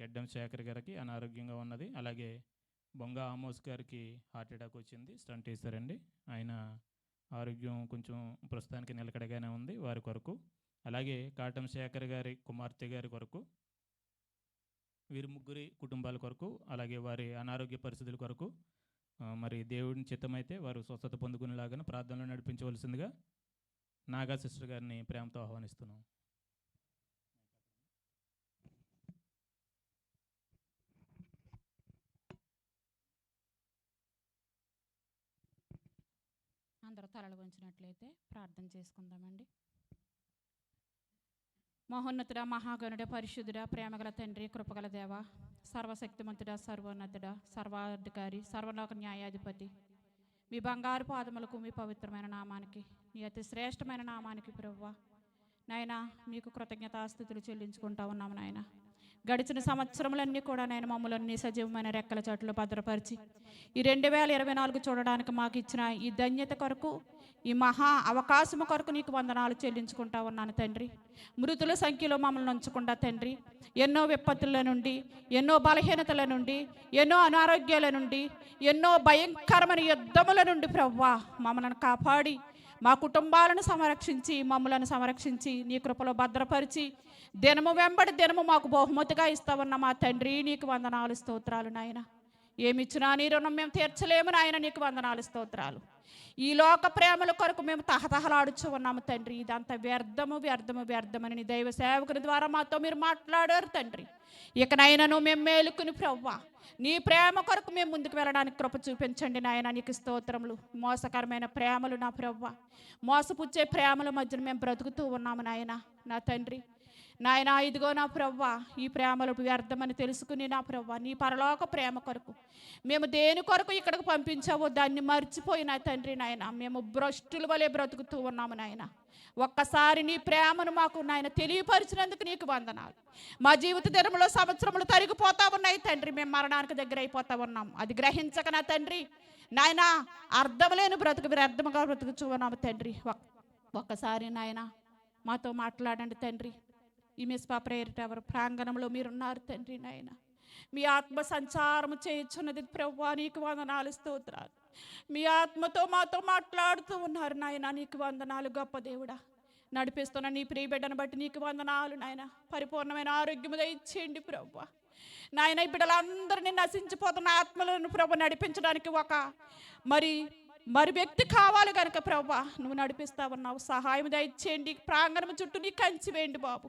గెడ్డం శేఖర్ గారికి అనారోగ్యంగా ఉన్నది. అలాగే బొంగ ఆమోస్ గారికి హార్ట్ అటాక్ వచ్చింది, స్టంట్ వేశారండి. ఆయన ఆరోగ్యం కొంచెం ప్రస్తుతానికి నిలకడగానే ఉంది వారి కొరకు. అలాగే కాటం శేఖర్ గారి కుమార్తె గారి కొరకు, వీరి ముగ్గురి కుటుంబాల కొరకు, అలాగే వారి అనారోగ్య పరిస్థితుల కొరకు మరి దేవుడిని చిత్తమైతే వారు స్వస్థత పొందుకునేలాగా ప్రార్థనలో నడిపించవలసిందిగా నాగా సిస్టర్ గారిని ప్రేమతో ఆహ్వానిస్తున్నాం. అందరూ తలలు వంచినట్లయితే ప్రార్థన చేసుకుందామండి. మహోన్నతుడా, మహాగణుడ, పరిశుద్ధుడా, ప్రేమగల తండ్రి, కృపగల దేవ, సర్వశక్తిమంతుడా, సర్వోన్నతుడా, సర్వాధికారి, సర్వలోక న్యాయాధిపతి, మీ బంగారు పాదములకు, మీ పవిత్రమైన నామానికి, మీ అతి శ్రేష్టమైన నామానికి ప్రభువా నాయన మీకు కృతజ్ఞతాస్తుతులు చెల్లించుకుంటా ఉన్నాము నాయన. గడిచిన సంవత్సరములన్నీ కూడా నేను మమ్మల్ని సజీవమైన రెక్కల చోట్ల భద్రపరిచి ఈ 2024 చూడడానికి మాకు ఇచ్చిన ఈ ధన్యత కొరకు, ఈ మహా అవకాశము కొరకు నీకు వందనాలు చెల్లించుకుంటా ఉన్నాను తండ్రి. మృతుల సంఖ్యలో మమ్మల్ని ఉంచకుండా తండ్రి, ఎన్నో విపత్తుల నుండి, ఎన్నో బలహీనతల నుండి, ఎన్నో అనారోగ్యాల నుండి, ఎన్నో భయంకరమైన యుద్ధముల నుండి ప్రభువా మమ్మల్ని కాపాడి మా కుటుంబాలను సంరక్షించి, మమ్మలను సంరక్షించి నీ కృపలో భద్రపరిచి దినము వెంబడి దినము మాకు బహుమతిగా ఇస్తావన్న మా తండ్రి నీకు వందనాలు స్తోత్రాలు నాయన. ఏమిచ్చినా నీ రుణం మేము తీర్చలేము నాయన, నీకు వందనాలు స్తోత్రాలు. ఈ లోక ప్రేమల కొరకు మేము తహతహలాడుచు ఉన్నాము తండ్రి. ఇదంతా వ్యర్థము వ్యర్థము వ్యర్థమని నీ దైవ సేవకుని ద్వారా మాతో మీరు మాట్లాడారు తండ్రి. ఇకనైనాను మేము మేలుకుని ప్రవ్వా నీ ప్రేమ కొరకు మేము ముందుకు వెళ్ళడానికి కృప చూపించండి నాయన, నీకు స్తోత్రములు. మోసకరమైన ప్రేమలు నా ప్రవ్వా, మోసపుచ్చే ప్రేమల మధ్యన మేము బ్రతుకుతూ ఉన్నాము నాయన. నా తండ్రి నాయన, ఇదిగో నా ప్రవ్వా ఈ ప్రేమలు వ్యర్థమని తెలుసుకుని నా ప్రవ్వా నీ పరలోక ప్రేమ కొరకు మేము దేని కొరకు ఇక్కడికి పంపించావో దాన్ని మర్చిపోయి నా తండ్రి నాయన మేము భ్రష్టుల వలె బ్రతుకుతూ ఉన్నాము నాయన. ఒక్కసారి నీ ప్రేమను మాకు నాయన తెలియపరిచినందుకు నీకు వందనాలు. మా జీవిత దినములో సంవత్సరములు తరిగిపోతా ఉన్నాయి తండ్రి, మేము మరణానికి దగ్గర అయిపోతా ఉన్నాం. అది గ్రహించక నా తండ్రి నాయన అర్థం లేని బ్రతుకు వ్యర్థముగా బ్రతుకుచూ ఉన్నాము తండ్రి. ఒక్కసారి నాయన మాతో మాట్లాడండి తండ్రి. ఈ మిస్పా ప్రేయర్ టవర్ ప్రాంగణంలో మీరున్నారు తండ్రి నాయన. మీ ఆత్మ సంచారం చేయుచున్నది ప్రభువా, నీకు వందనాలు స్తోత్రాలు. మీ ఆత్మతో మాతో మాట్లాడుతూ ఉన్నారు నాయన, నీకు వందనాలు. గొప్ప దేవుడా, నడిపిస్తున్న నీ ప్రియ బిడ్డను బట్టి నీకు వందనాలు నాయన. పరిపూర్ణమైన ఆరోగ్యము దయచేయండి ప్రభువా నాయన. ఈ బిడ్డలందరినీ నశించిపోతున్న ఆత్మలను ప్రభు నడిపించడానికి ఒక మరి వ్యక్తి కావాలి కనుక ప్రభువా నువ్వు నడిపిస్తా ఉన్నావు. సహాయం దయచేయండి. ప్రాంగణం చుట్టూ నీ కంచి వేయండి బాబు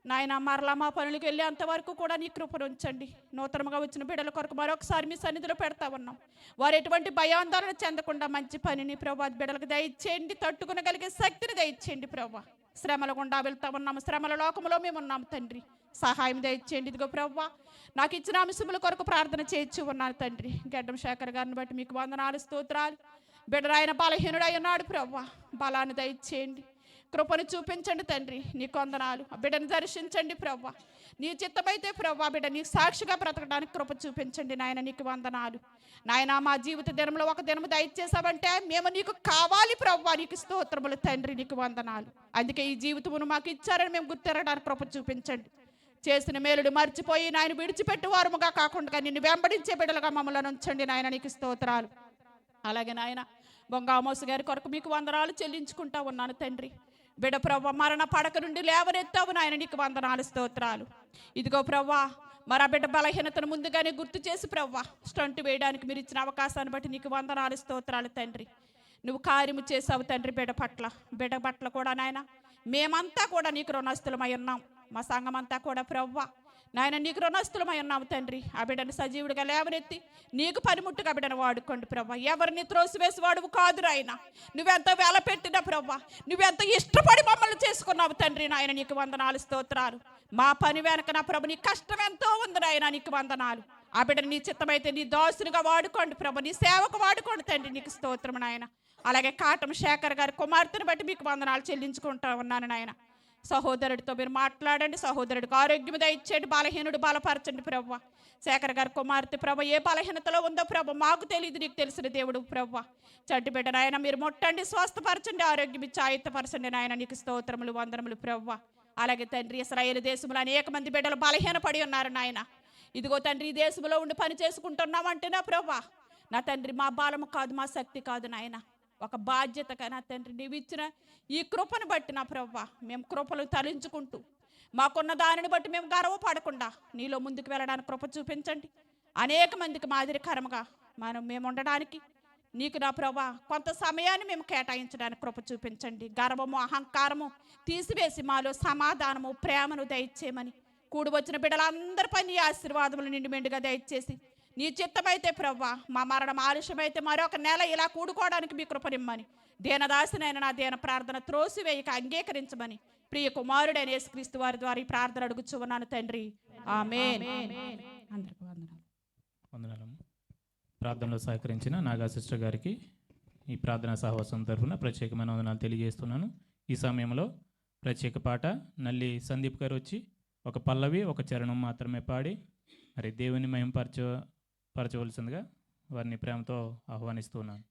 నాయన. మరలా మా పనులకు వెళ్ళేంత వరకు కూడా నీ కృపను ఉంచండి. నూతనంగా వచ్చిన బిడ్డల కొరకు మరొకసారి మీ సన్నిధిలో పెడతా ఉన్నాం. వారు ఎటువంటి భయాందోళన చెందకుండా మంచి పనిని ప్రభా బిడ్డలకు దయచేయండి. తట్టుకునగలిగే శక్తిని దయచేయండి ప్రభా. శ్రమల గుండా వెళ్తా ఉన్నాము, శ్రమల లోకంలో మేము ఉన్నాము తండ్రి. సహాయం దయచేయండి. ఇదిగో ప్రభా నాకు ఇచ్చిన అంశముల కొరకు ప్రార్థన చేయొచ్చు ఉన్నాను తండ్రి. గెడ్డం శేఖర్ గారిని బట్టి మీకు వందనాలు స్తోత్రాలు. బిడ్డరాయన బలహీనుడై ఉన్నాడు ప్రభా, బలాన్ని దయచేయండి, కృపను చూపించండి తండ్రి. నీకు వందనాలు. ఆ బిడ్డను దర్శించండి ప్రభా. నీ చిత్తమైతే ప్రభా బిడ్డ నీకు సాక్షిగా బ్రతకడానికి కృప చూపించండి నాయన, నీకు వందనాలు నాయన. మా జీవిత దినంలో ఒక దినము దయచేసావంటే మేము నీకు కావాలి ప్రభా, నీకు స్తోత్రములు తండ్రి, నీకు వందనాలు. అందుకే ఈ జీవితమును మాకు ఇచ్చారని మేము గుర్తెరగడానికి కృప చూపించండి. చేసిన మేలుడు మర్చిపోయి నాయన విడిచిపెట్టు వారముగా కాకుండా నిన్ను వెంబడించే బిడ్డలుగా మమ్మల్ని ఉంచండి నాయన, నీకు స్తోత్రాలు. అలాగే నాయన బొంగ ఆమోస్ గారి కొరకు మీకు వందనాలు చెల్లించుకుంటా ఉన్నాను తండ్రి. బిడ్డ ప్రభా మరణ పడక నుండి లేవనెత్తావు నాయన, నీకు వందనాలు స్తోత్రాలు. ఇదిగో ప్రభా మరి ఆ బిడ్డ బలహీనతను ముందుగానే గుర్తు చేసి ప్రభా స్టంట్ వేయడానికి మీరు ఇచ్చిన అవకాశాన్ని బట్టి నీకు వందనాలు స్తోత్రాలు తండ్రి. నువ్వు కార్యము చేసావు తండ్రి బిడ్డ పట్ల కూడా నాయన మేమంతా కూడా నీకు రుణస్థులమై ఉన్నాం. మా సంఘం అంతా కూడా ప్రభా నాయన నీకు రుణస్థులమై ఉన్నాము తండ్రి. ఆ బిడ్డను సజీవుడిగా లేవనెత్తి నీకు పనిముట్టుగా బిడ్డను వాడుకోండి ప్రభా. ఎవరిని త్రోసివేసి వాడువు కాదు నాయన. నువ్వెంత వేల పెట్టినా ప్రభా, నువ్వెంత ఇష్టపడి మమ్మల్ని చేసుకున్నావు తండ్రి నాయన, నీకు వందనాలు స్తోత్రాలు. మా పని వెనక నా ప్రభు నీ కష్టం ఎంతో ఉంది నాయన, నీకు వందనాలు. ఆ బిడ్డను నీ చిత్తమైతే నీ దోసునిగా వాడుకోండి ప్రభు, నీ సేవకు వాడుకోండి తండ్రి, నీకు స్తోత్రం నాయన. అలాగే కాటం శేఖర్ గారి కుమార్తెను బట్టి మీకు వందనాలు చెల్లించుకుంటా ఉన్నాను నాయన. సహోదరుడితో మీరు మాట్లాడండి, సహోదరుడికి ఆరోగ్యం దయచేయండి, బలహీనుడు బలపరచండి ప్రభు. శేఖర్ గారి కుమార్తె ప్రభు ఏ బలహీనతలో ఉందో ప్రభు మాకు తెలియదు, నీకు తెలిసిన దేవుడు ప్రభు. చంటి బిడ్డ నాయన మీరు ముట్టండి, స్వస్థపరచండి, ఆరోగ్యం ఇచ్చి ఆయుత్తపరచండి నాయన, నీకు స్తోత్రములు వందనములు ప్రభు. అలాగే తండ్రి ఇశ్రాయేలు దేశంలో అనేక మంది బిడ్డలు బలహీనపడి ఉన్నారు నాయన. ఇదిగో తండ్రి ఈ దేశంలో ఉండి పని చేసుకుంటున్నామంటే నా ప్రభా నా తండ్రి మా బలము కాదు, మా శక్తి కాదు నాయన, ఒక బాధ్యతగా నా తండ్రి నీవు ఇచ్చిన ఈ కృపను బట్టి నా ప్రభా మేము కృపలు తరించుకుంటూ మాకున్న దానిని బట్టి మేము గర్వపడకుండా నీలో ముందుకు వెళ్ళడానికి కృప చూపించండి. అనేక మందికి మాదిరికరంగా మేము ఉండడానికి నీకు నా ప్రభా కొంత సమయాన్ని మేము కేటాయించడానికి కృప చూపించండి. గర్వము అహంకారము తీసివేసి మాలో సమాధానము ప్రేమను దయచేయమని కూడి వచ్చిన బిడ్డలందరిపై నీ ఆశీర్వాదములు నిండు మెండుగా దయచేసి నీ చిత్తమైతే ప్రభా మా మరణం ఆలస్యమైతే మరొక నెల ఇలా కూడుకోవడానికి మీ కృపనిమ్మని దీనదాసినైన నా దీన ప్రార్థన త్రోసివేయక అంగీకరించమని ప్రియ కుమారుడైన యేసుక్రీస్తు వారి ద్వారా ఈ ప్రార్థన అడుగుచున్నాను తండ్రి, ఆమేన్. అందరికీ వందనాలు. వందనాలమ్మ. ప్రార్థనలో సహకరించిన నాగా సిస్టర్ గారికి ఈ ప్రార్థనా సహవాసం తరఫున ప్రత్యేకమైన వందనాలు తెలియజేస్తున్నాను. ఈ సమయంలో ప్రత్యేక పాట నల్లి సందీప్ గారు వచ్చి ఒక పల్లవి ఒక చరణం మాత్రమే పాడి మరి దేవుని మహిమపరచవలసిందిగా వారిని ప్రేమతో ఆహ్వానిస్తున్నాను.